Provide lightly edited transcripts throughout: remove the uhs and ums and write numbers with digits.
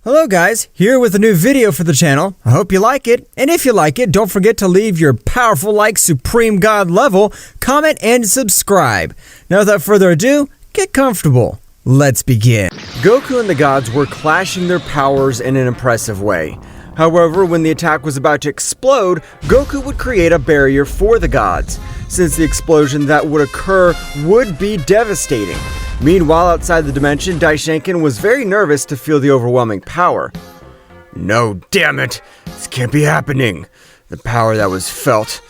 Hello guys, here with a new video for the channel. I hope you like it, and if you like it, don't forget to leave your powerful like Supreme God level, comment, and subscribe. Now without further ado, get comfortable. Let's begin. Goku and the gods were clashing their powers in an impressive way. However, when the attack was about to explode, Goku would create a barrier for the gods, since the explosion that would occur would be devastating. Meanwhile, outside the dimension, Daishenkin was very nervous to feel the overwhelming power. No, damn it! This can't be happening! The power that was felt,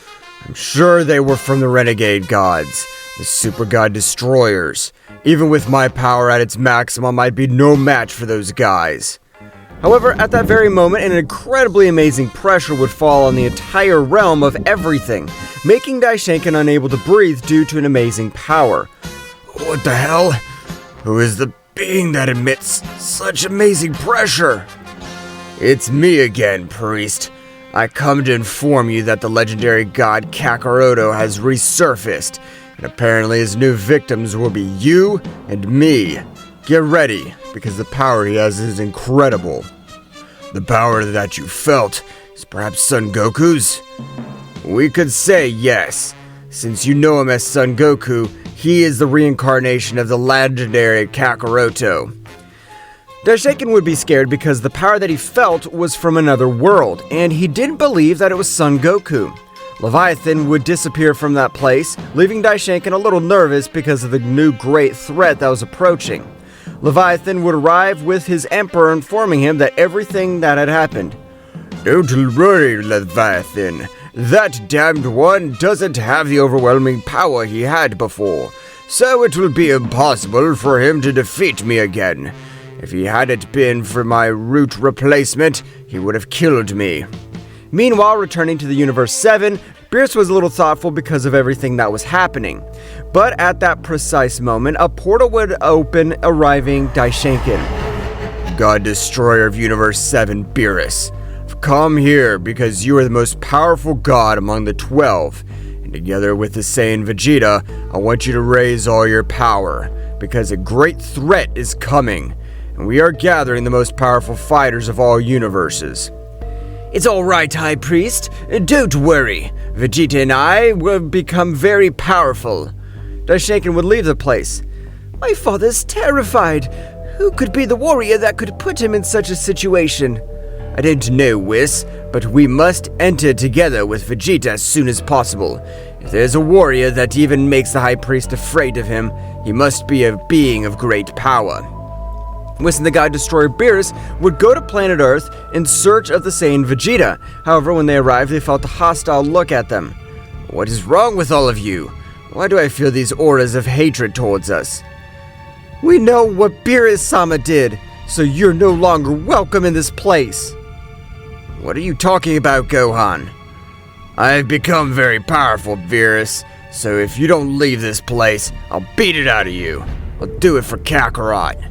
I'm sure they were from the renegade gods, the super god destroyers. Even with my power at its maximum, I'd be no match for those guys. However, at that very moment, an incredibly amazing pressure would fall on the entire realm of everything, making Daishenkin unable to breathe due to an amazing power. What the hell? Who is the being that emits such amazing pressure? It's me again, priest. I come to inform you that the legendary god Kakaroto has resurfaced, and apparently his new victims will be you and me. Get ready, because the power he has is incredible. The power that you felt is perhaps Son Goku's? We could say yes. Since you know him as Son Goku, he is the reincarnation of the legendary Kakaroto. Daishenkin would be scared because the power that he felt was from another world, and he didn't believe that it was Son Goku. Leviathan would disappear from that place, leaving Daishenkin a little nervous because of the new great threat that was approaching. Leviathan would arrive with his emperor informing him that everything that had happened. Don't worry, Leviathan. That damned one doesn't have the overwhelming power he had before, so it will be impossible for him to defeat me again. If he hadn't been for my root replacement, he would have killed me. Meanwhile, returning to the Universe 7, Beerus was a little thoughtful because of everything that was happening. But at that precise moment, a portal would open, arriving Daishenkin. God Destroyer of Universe 7, Beerus. Come here because you are the most powerful god among the 12, and together with the Saiyan Vegeta, I want you to raise all your power, because a great threat is coming, and we are gathering the most powerful fighters of all universes. It's alright, High Priest, don't worry, Vegeta and I will become very powerful. Daishenkin would leave the place. My father's terrified. Who could be the warrior that could put him in such a situation? I don't know, Whis, but we must enter together with Vegeta as soon as possible. If there's a warrior that even makes the High Priest afraid of him, he must be a being of great power. Whis and the God Destroyer Beerus would go to planet Earth in search of the Saiyan Vegeta. However, when they arrived, they felt a hostile look at them. What is wrong with all of you? Why do I feel these auras of hatred towards us? We know what Beerus-sama did, so you're no longer welcome in this place. What are you talking about, Gohan? I've become very powerful, Beerus, so if you don't leave this place, I'll beat it out of you. I'll do it for Kakarot.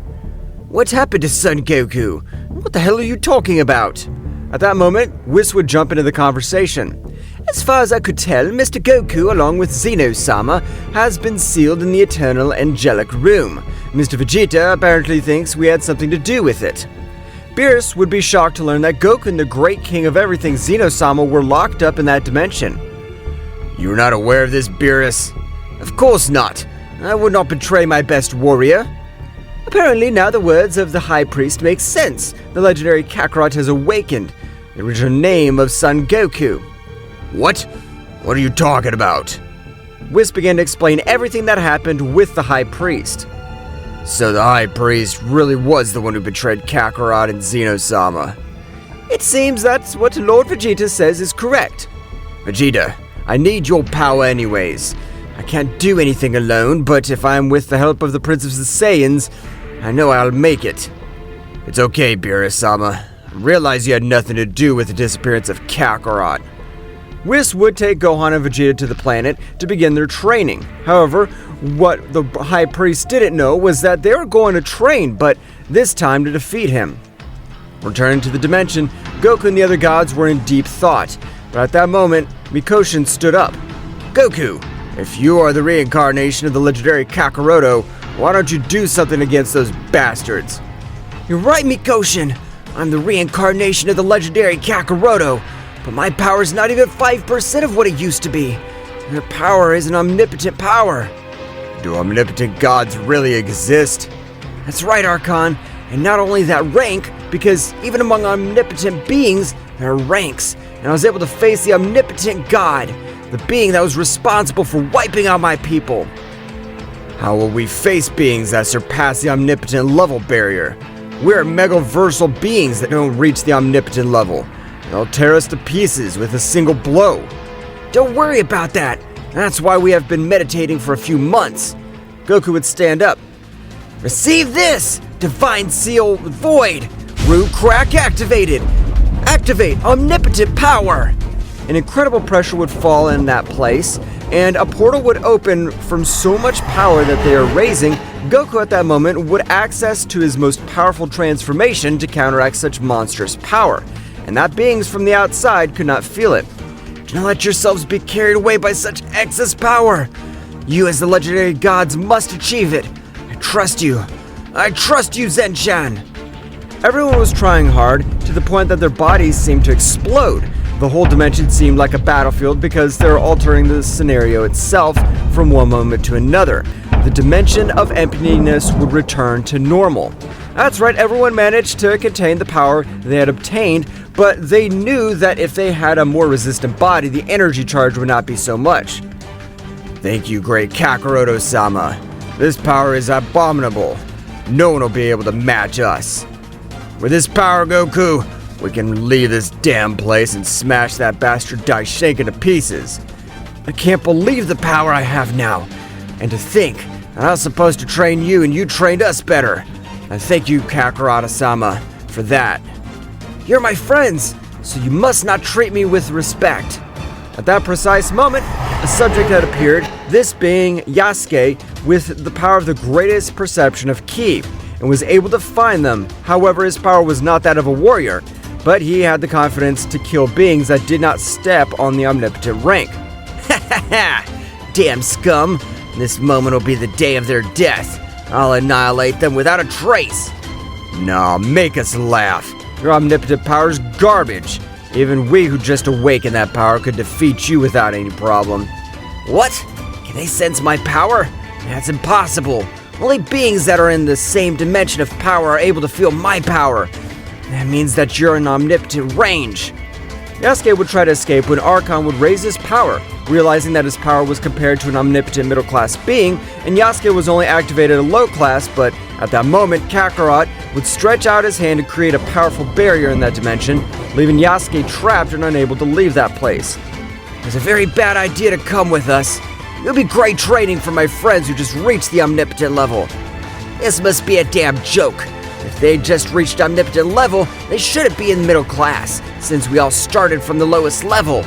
What happened to Son Goku? What the hell are you talking about? At that moment, Whis would jump into the conversation. As far as I could tell, Mr. Goku, along with Zeno-Sama, has been sealed in the Eternal Angelic Room. Mr. Vegeta apparently thinks we had something to do with it. Beerus would be shocked to learn that Goku and the great king of everything, Zeno-Sama, were locked up in that dimension. You're not aware of this, Beerus? Of course not. I would not betray my best warrior. Apparently, now the words of the High Priest make sense. The legendary Kakarot has awakened, the original name of Son Goku. What? What are you talking about? Whis began to explain everything that happened with the High Priest. So the High Priest really was the one who betrayed Kakarot and Zeno-Sama. It seems that's what Lord Vegeta says is correct. Vegeta, I need your power anyways. I can't do anything alone, but if I'm with the help of the Prince of the Saiyans, I know I'll make it. It's okay, Beerus-sama. I realize you had nothing to do with the disappearance of Kakarot. Whis would take Gohan and Vegeta to the planet to begin their training. However, what the High Priest didn't know was that they were going to train, but this time to defeat him. Returning to the dimension, Goku and the other gods were in deep thought, but at that moment, Mikoshin stood up. "Goku, if you are the reincarnation of the legendary Kakaroto, why don't you do something against those bastards?" "You're right, Mikoshin. I'm the reincarnation of the legendary Kakaroto, but my power is not even 5% of what it used to be. Their power is an omnipotent power." "Do omnipotent gods really exist?" "That's right, Archon. And not only that rank, because even among omnipotent beings, there are ranks, and I was able to face the omnipotent god, the being that was responsible for wiping out my people." "How will we face beings that surpass the omnipotent level barrier? We're megaversal beings that don't reach the omnipotent level. They'll tear us to pieces with a single blow." "Don't worry about that. That's why we have been meditating for a few months." Goku would stand up. "Receive this! Divine Seal Void! Root Crack activated! Activate Omnipotent Power!" An incredible pressure would fall in that place, and a portal would open from so much power that they are raising. Goku at that moment would access to his most powerful transformation to counteract such monstrous power, and that beings from the outside could not feel it. "Do not let yourselves be carried away by such excess power. You as the legendary gods must achieve it. I trust you. I trust you, Zenshan." Everyone was trying hard, to the point that their bodies seemed to explode. The whole dimension seemed like a battlefield because they were altering the scenario itself from one moment to another. The dimension of emptiness would return to normal. That's right, everyone managed to contain the power they had obtained, but they knew that if they had a more resistant body, the energy charge would not be so much. "Thank you, great Kakaroto-sama. This power is abominable. No one will be able to match us. With this power, Goku, we can leave this damn place and smash that bastard Daishenka to pieces. I can't believe the power I have now. And to think that I was supposed to train you and you trained us better. I thank you, Kakaroto-sama, for that. You're my friends, so you must not treat me with respect." At that precise moment, a subject had appeared, this being Yasuke, with the power of the greatest perception of ki, and was able to find them. However, his power was not that of a warrior, but he had the confidence to kill beings that did not step on the omnipotent rank. "Ha ha ha! Damn scum! This moment will be the day of their death. I'll annihilate them without a trace." "Nah, make us laugh. Your omnipotent power's garbage. Even we who just awakened that power could defeat you without any problem." "What? Can they sense my power? That's impossible. Only beings that are in the same dimension of power are able to feel my power. That means that you're in omnipotent range." Yasuke would try to escape when Archon would raise his power, realizing that his power was compared to an omnipotent middle-class being, and Yasuke was only activated at a low class, but at that moment, Kakarot would stretch out his hand to create a powerful barrier in that dimension, leaving Yasuke trapped and unable to leave that place. "It's a very bad idea to come with us. It'll be great training for my friends who just reached the omnipotent level. This must be a damn joke. If they just reached omnipotent level, they shouldn't be in middle class, since we all started from the lowest level."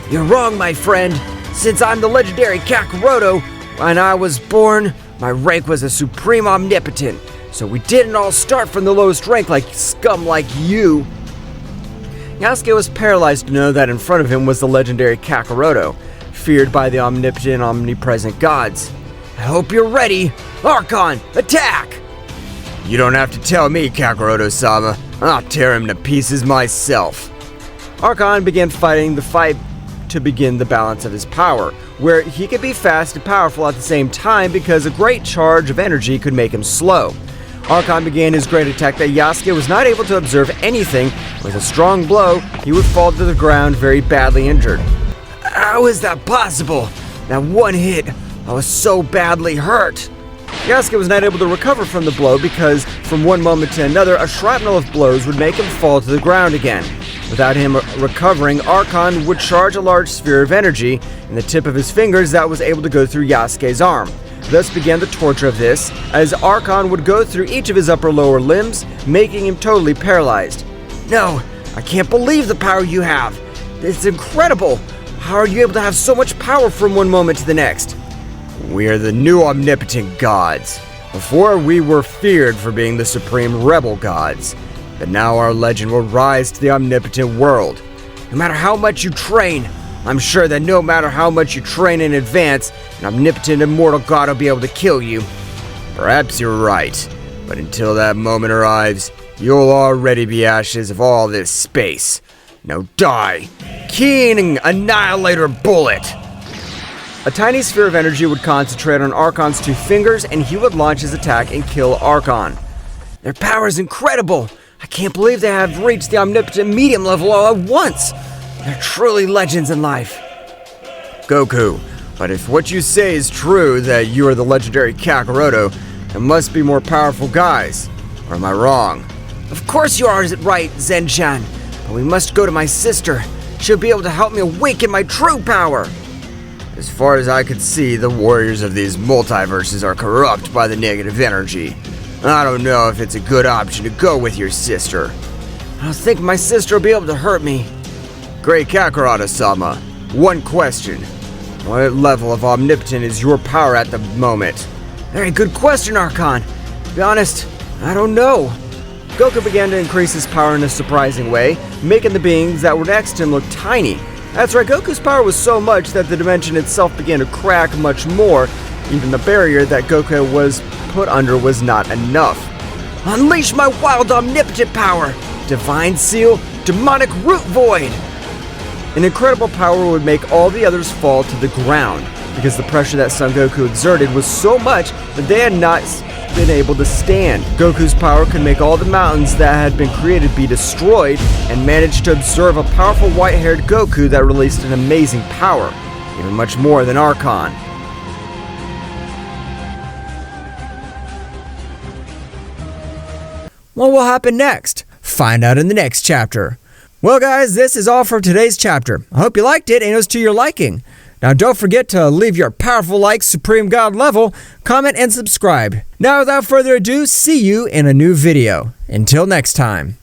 "You're wrong, my friend. Since I'm the legendary Kakaroto, when I was born, my rank was a supreme omnipotent, so we didn't all start from the lowest rank like scum like you." Yasuke was paralyzed to know that in front of him was the legendary Kakaroto, feared by the omnipotent, omnipresent gods. "I hope you're ready. Archon, attack!" "You don't have to tell me, Kakaroto-sama. I'll tear him to pieces myself." Archon began fighting the fight to begin the balance of his power, where he could be fast and powerful at the same time because a great charge of energy could make him slow. Archon began his great attack that Yasuke was not able to observe anything. With a strong blow, he would fall to the ground very badly injured. "How is that possible? That one hit, I was so badly hurt." Yasuke was not able to recover from the blow because from one moment to another, a shrapnel of blows would make him fall to the ground again. Without him recovering, Archon would charge a large sphere of energy in the tip of his fingers that was able to go through Yasuke's arm. Thus began the torture of this, as Archon would go through each of his upper lower limbs, making him totally paralyzed. "No, I can't believe the power you have. It's incredible! How are you able to have so much power from one moment to the next? We are the new omnipotent gods. Before, we were feared for being the supreme rebel gods, but now our legend will rise to the omnipotent world. No matter how much you train, I'm sure that no matter how much you train in advance, an omnipotent immortal god will be able to kill you. Perhaps you're right, but until that moment arrives, you'll already be ashes of all this space. Now die! Keen Annihilator Bullet! A tiny sphere of energy would concentrate on Archon's 2 fingers, and he would launch his attack and kill Archon. Their power is incredible! I can't believe they have reached the omnipotent medium level all at once! They're truly legends in life. Goku, but if what you say is true, that you are the legendary Kakaroto, there must be more powerful guys. Or am I wrong? Of course you are right, Zen-chan. But we must go to my sister. She'll be able to help me awaken my true power. As far as I could see, the warriors of these multiverses are corrupt by the negative energy. I don't know if it's a good option to go with your sister. I don't think my sister will be able to hurt me. Great Kakarot-sama, one question. What level of omnipotent is your power at the moment? Very good question, Archon. To be honest, I don't know. Goku began to increase his power in a surprising way, making the beings that were next to him look tiny. That's right, Goku's power was so much that the dimension itself began to crack much more. Even the barrier that Goku was put under was not enough. Unleash my wild omnipotent power! Divine Seal, Demonic Root Void! An incredible power would make all the others fall to the ground, because the pressure that Son Goku exerted was so much that they had not been able to stand. Goku's power could make all the mountains that had been created be destroyed, and managed to observe a powerful white-haired Goku that released an amazing power, even much more than Archon. What will happen next? Find out in the next chapter. Well guys, this is all for today's chapter. I hope you liked it and it was to your liking. Now don't forget to leave your powerful like Supreme God level, comment and subscribe. Now without further ado, see you in a new video. Until next time.